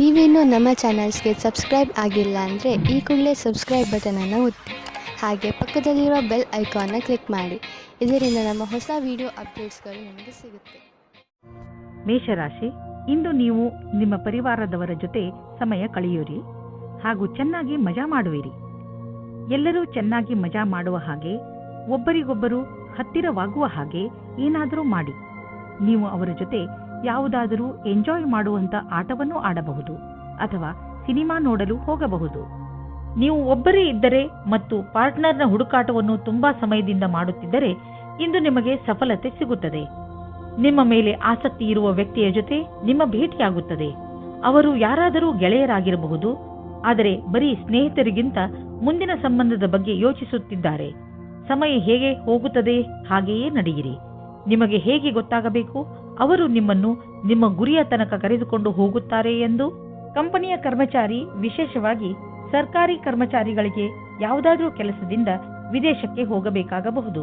ನೀವೇನೂ ನಮ್ಮ ಚಾನಲ್ಸ್ಗೆ ಸಬ್ಸ್ಕ್ರೈಬ್ ಆಗಿಲ್ಲ ಅಂದರೆ ಈ ಕೂಡಲೇ ಸಬ್ಸ್ಕ್ರೈಬ್ ಬಟನನ್ನು ಒತ್ತಿ ಹಾಗೆ ಪಕ್ಕದಲ್ಲಿರೋ ಬೆಲ್ ಐಕಾನ್ನ ಕ್ಲಿಕ್ ಮಾಡಿ. ಇದರಿಂದ ನಮ್ಮ ಹೊಸ ವಿಡಿಯೋ ಅಪ್ಡೇಟ್ಸ್ಗಳು ನಿಮಗೆ ಸಿಗುತ್ತೆ. ಮೇಷರಾಶಿ, ಇಂದು ನೀವು ನಿಮ್ಮ ಪರಿವಾರದವರ ಜೊತೆ ಸಮಯ ಕಳೆಯುವಿರಿ ಹಾಗೂ ಚೆನ್ನಾಗಿ ಮಜಾ ಮಾಡುವಿರಿ. ಎಲ್ಲರೂ ಚೆನ್ನಾಗಿ ಮಜಾ ಮಾಡುವ ಹಾಗೆ, ಒಬ್ಬರಿಗೊಬ್ಬರು ಹತ್ತಿರವಾಗುವ ಹಾಗೆ ಏನಾದರೂ ಮಾಡಿ. ನೀವು ಅವರ ಜೊತೆ ಯಾವುದಾದರೂ ಎಂಜಾಯ್ ಮಾಡುವಂತ ಆಟವನ್ನು ಆಡಬಹುದು ಅಥವಾ ಸಿನಿಮಾ ನೋಡಲು ಹೋಗಬಹುದು. ನೀವು ಒಬ್ಬರೇ ಇದ್ದರೆ ಮತ್ತು ಪಾರ್ಟ್ನರ್ನ ಹುಡುಕಾಟವನ್ನು ತುಂಬಾ ಸಮಯದಿಂದ ಮಾಡುತ್ತಿದ್ದರೆ ಇಂದು ನಿಮಗೆ ಸಫಲತೆ ಸಿಗುತ್ತದೆ. ನಿಮ್ಮ ಮೇಲೆ ಆಸಕ್ತಿ ಇರುವ ವ್ಯಕ್ತಿಯ ಜೊತೆ ನಿಮ್ಮ ಭೇಟಿಯಾಗುತ್ತದೆ. ಅವರು ಯಾರಾದರೂ ಗೆಳೆಯರಾಗಿರಬಹುದು, ಆದರೆ ಬರೀ ಸ್ನೇಹಿತರಿಗಿಂತ ಮುಂದಿನ ಸಂಬಂಧದ ಬಗ್ಗೆ ಯೋಚಿಸುತ್ತಿದ್ದಾರೆ. ಸಮಯ ಹೇಗೆ ಹೋಗುತ್ತದೆ ಹಾಗೆಯೇ ನಡೆಯಿರಿ. ನಿಮಗೆ ಹೇಗೆ ಗೊತ್ತಾಗಬೇಕು ಅವರು ನಿಮ್ಮನ್ನು ನಿಮ್ಮ ಗುರಿಯ ತನಕ ಕರೆದುಕೊಂಡು ಹೋಗುತ್ತಾರೆ ಎಂದು? ಕಂಪನಿಯ ಕರ್ಮಚಾರಿ, ವಿಶೇಷವಾಗಿ ಸರ್ಕಾರಿ ಕರ್ಮಚಾರಿಗಳಿಗೆ ಯಾವುದಾದ್ರೂ ಕೆಲಸದಿಂದ ವಿದೇಶಕ್ಕೆ ಹೋಗಬೇಕಾಗಬಹುದು.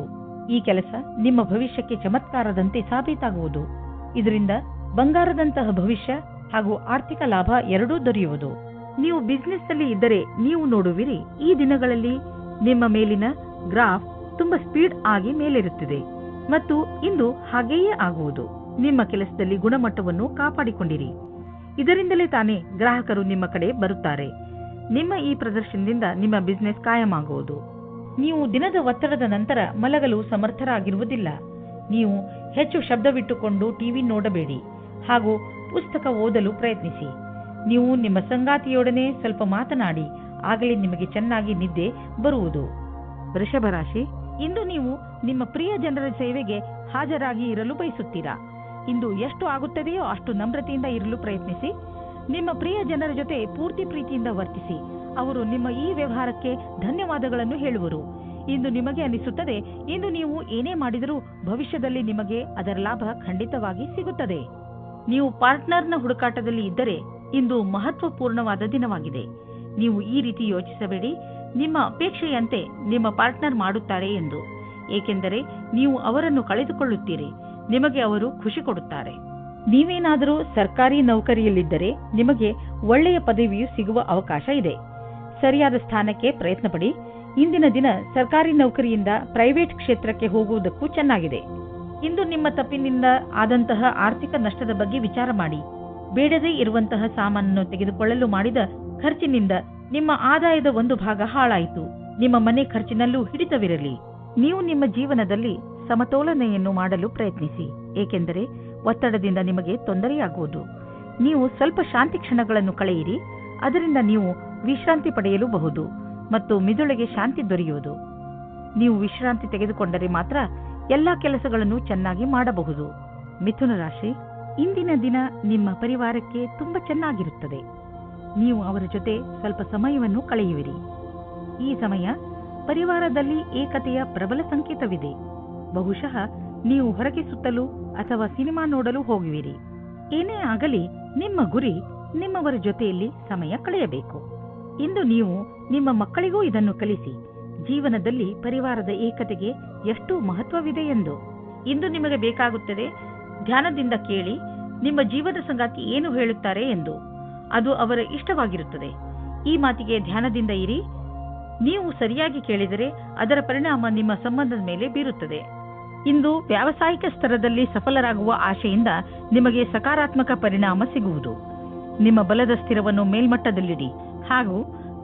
ಈ ಕೆಲಸ ನಿಮ್ಮ ಭವಿಷ್ಯಕ್ಕೆ ಚಮತ್ಕಾರದಂತೆ ಸಾಬೀತಾಗುವುದು. ಇದರಿಂದ ಬಂಗಾರದಂತಹ ಭವಿಷ್ಯ ಹಾಗೂ ಆರ್ಥಿಕ ಲಾಭ ಎರಡೂ ದೊರೆಯುವುದು. ನೀವು ಬಿಸಿನೆಸ್ ಅಲ್ಲಿ ಇದ್ದರೆ ನೀವು ನೋಡುವಿರಿ, ಈ ದಿನಗಳಲ್ಲಿ ನಿಮ್ಮ ಮೇಲಿನ ಗ್ರಾಫ್ ತುಂಬಾ ಸ್ಪೀಡ್ ಆಗಿ ಮೇಲೇರುತ್ತಿದೆ ಮತ್ತು ಇಂದು ಹಾಗೆಯೇ ಆಗುವುದು. ನಿಮ್ಮ ಕೆಲಸದಲ್ಲಿ ಗುಣಮಟ್ಟವನ್ನು ಕಾಪಾಡಿಕೊಂಡಿರಿ. ಇದರಿಂದಲೇ ತಾನೇ ಗ್ರಾಹಕರು ನಿಮ್ಮ ಕಡೆ ಬರುತ್ತಾರೆ. ನಿಮ್ಮ ಈ ಪ್ರದರ್ಶನದಿಂದ ನಿಮ್ಮ ಬಿಸಿನೆಸ್ ಕಾಯಮಾಗುವುದು. ನೀವು ದಿನದ ಒತ್ತಡದ ನಂತರ ಮಲಗಲು ಸಮರ್ಥರಾಗಿರುವುದಿಲ್ಲ. ನೀವು ಹೆಚ್ಚು ಶಬ್ದವಿಟ್ಟುಕೊಂಡು ಟಿವಿ ನೋಡಬೇಡಿ ಹಾಗೂ ಪುಸ್ತಕ ಓದಲು ಪ್ರಯತ್ನಿಸಿ. ನೀವು ನಿಮ್ಮ ಸಂಗಾತಿಯೊಡನೆ ಸ್ವಲ್ಪ ಮಾತನಾಡಿ, ಆಗಲೇ ನಿಮಗೆ ಚೆನ್ನಾಗಿ ನಿದ್ದೆ ಬರುವುದು. ವೃಷಭ ರಾಶಿ, ಇಂದು ನೀವು ನಿಮ್ಮ ಪ್ರಿಯ ಜನರ ಸೇವೆಗೆ ಹಾಜರಾಗಿ ಇರಲು ಬಯಸುತ್ತೀರಾ. ಇಂದು ಎಷ್ಟು ಆಗುತ್ತದೆಯೋ ಅಷ್ಟು ನಮ್ರತೆಯಿಂದ ಇರಲು ಪ್ರಯತ್ನಿಸಿ. ನಿಮ್ಮ ಪ್ರಿಯ ಜನರ ಜೊತೆ ಪೂರ್ತಿ ಪ್ರೀತಿಯಿಂದ ವರ್ತಿಸಿ. ಅವರು ನಿಮ್ಮ ಈ ವ್ಯವಹಾರಕ್ಕೆ ಧನ್ಯವಾದಗಳನ್ನು ಹೇಳುವರು. ಇಂದು ನಿಮಗೆ ಅನಿಸುತ್ತದೆ, ಇಂದು ನೀವು ಏನೇ ಮಾಡಿದರೂ ಭವಿಷ್ಯದಲ್ಲಿ ನಿಮಗೆ ಅದರ ಲಾಭ ಖಂಡಿತವಾಗಿ ಸಿಗುತ್ತದೆ. ನೀವು ಪಾರ್ಟ್ನರ್ನ ಹುಡುಕಾಟದಲ್ಲಿ ಇದ್ದರೆ ಇಂದು ಮಹತ್ವಪೂರ್ಣವಾದ ದಿನವಾಗಿದೆ. ನೀವು ಈ ರೀತಿ ಯೋಚಿಸಬೇಡಿ, ನಿಮ್ಮ ಅಪೇಕ್ಷೆಯಂತೆ ನಿಮ್ಮ ಪಾರ್ಟ್ನರ್ ಮಾಡುತ್ತಾರೆ ಎಂದು. ಏಕೆಂದರೆ ನೀವು ಅವರನ್ನು ಕಳೆದುಕೊಳ್ಳುತ್ತೀರಿ. ನಿಮಗೆ ಅವರು ಖುಷಿ ಕೊಡುತ್ತಾರೆ. ನೀವೇನಾದರೂ ಸರ್ಕಾರಿ ನೌಕರಿಯಲ್ಲಿದ್ದರೆ ನಿಮಗೆ ಒಳ್ಳೆಯ ಪದವಿಯು ಸಿಗುವ ಅವಕಾಶ ಇದೆ. ಸರಿಯಾದ ಸ್ಥಾನಕ್ಕೆ ಪ್ರಯತ್ನ ಪಡಿ. ಇಂದಿನ ದಿನ ಸರ್ಕಾರಿ ನೌಕರಿಯಿಂದ ಪ್ರೈವೇಟ್ ಕ್ಷೇತ್ರಕ್ಕೆ ಹೋಗುವುದಕ್ಕೂ ಚೆನ್ನಾಗಿದೆ. ಇಂದು ನಿಮ್ಮ ತಪ್ಪಿನಿಂದ ಆದಂತಹ ಆರ್ಥಿಕ ನಷ್ಟದ ಬಗ್ಗೆ ವಿಚಾರ ಮಾಡಿ. ಬೇಡದೇ ಇರುವಂತಹ ಸಾಮಾನನ್ನು ತೆಗೆದುಕೊಳ್ಳಲು ಮಾಡಿದ ಖರ್ಚಿನಿಂದ ನಿಮ್ಮ ಆದಾಯದ ಒಂದು ಭಾಗ ಹಾಳಾಯಿತು. ನಿಮ್ಮ ಮನೆ ಖರ್ಚಿನಲ್ಲೂ ಹಿಡಿತವಿರಲಿ. ನೀವು ನಿಮ್ಮ ಜೀವನದಲ್ಲಿ ಸಮತೋಲನೆಯನ್ನು ಮಾಡಲು ಪ್ರಯತ್ನಿಸಿ, ಏಕೆಂದರೆ ಒತ್ತಡದಿಂದ ನಿಮಗೆ ತೊಂದರೆಯಾಗುವುದು. ನೀವು ಸ್ವಲ್ಪ ಶಾಂತಿ ಕ್ಷಣಗಳನ್ನು ಕಳೆಯಿರಿ. ಅದರಿಂದ ನೀವು ವಿಶ್ರಾಂತಿ ಪಡೆಯಲೂಬಹುದು ಮತ್ತು ಮಿದುಳಿಗೆ ಶಾಂತಿ ದೊರೆಯುವುದು. ನೀವು ವಿಶ್ರಾಂತಿ ತೆಗೆದುಕೊಂಡರೆ ಮಾತ್ರ ಎಲ್ಲಾ ಕೆಲಸಗಳನ್ನು ಚೆನ್ನಾಗಿ ಮಾಡಬಹುದು. ಮಿಥುನ ರಾಶಿ, ಇಂದಿನ ದಿನ ನಿಮ್ಮ ಪರಿವಾರಕ್ಕೆ ತುಂಬಾ ಚೆನ್ನಾಗಿರುತ್ತದೆ. ನೀವು ಅವರ ಜೊತೆ ಸ್ವಲ್ಪ ಸಮಯವನ್ನು ಕಳೆಯುವಿರಿ. ಈ ಸಮಯ ಪರಿವಾರದಲ್ಲಿ ಏಕತೆಯ ಪ್ರಬಲ ಸಂಕೇತವಿದೆ. ಬಹುಶಃ ನೀವು ಹೊರಗೆ ಸುತ್ತಲು ಅಥವಾ ಸಿನಿಮಾ ನೋಡಲು ಹೋಗುವಿರಿ. ಏನೇ ಆಗಲಿ ನಿಮ್ಮ ಗುರಿ ನಿಮ್ಮವರ ಜೊತೆಯಲ್ಲಿ ಸಮಯ ಕಳೆಯಬೇಕು. ಇಂದು ನೀವು ನಿಮ್ಮ ಮಕ್ಕಳಿಗೂ ಇದನ್ನು ಕಲಿಸಿ, ಜೀವನದಲ್ಲಿ ಪರಿವಾರದ ಏಕತೆಗೆ ಎಷ್ಟು ಮಹತ್ವವಿದೆ ಎಂದು. ಇಂದು ನಿಮಗೆ ಬೇಕಾಗುತ್ತದೆ, ಧ್ಯಾನದಿಂದ ಕೇಳಿ ನಿಮ್ಮ ಜೀವನ ಸಂಗಾತಿ ಏನು ಹೇಳುತ್ತಾರೆ ಎಂದು. ಅದು ಅವರ ಇಷ್ಟವಾಗಿರುತ್ತದೆ. ಈ ಮಾತಿಗೆ ಧ್ಯಾನದಿಂದ ಇರಿ. ನೀವು ಸರಿಯಾಗಿ ಕೇಳಿದರೆ ಅದರ ಪರಿಣಾಮ ನಿಮ್ಮ ಸಂಬಂಧದ ಮೇಲೆ ಬೀರುತ್ತದೆ. ಇಂದು ವ್ಯಾವಸಾಯಿಕ ಸ್ತರದಲ್ಲಿ ಸಫಲರಾಗುವ ಆಶೆಯಿಂದ ನಿಮಗೆ ಸಕಾರಾತ್ಮಕ ಪರಿಣಾಮ ಸಿಗುವುದು. ನಿಮ್ಮ ಬಲದ ಸ್ಥಿರವನ್ನು ಮೇಲ್ಮಟ್ಟದಲ್ಲಿಡಿ ಹಾಗೂ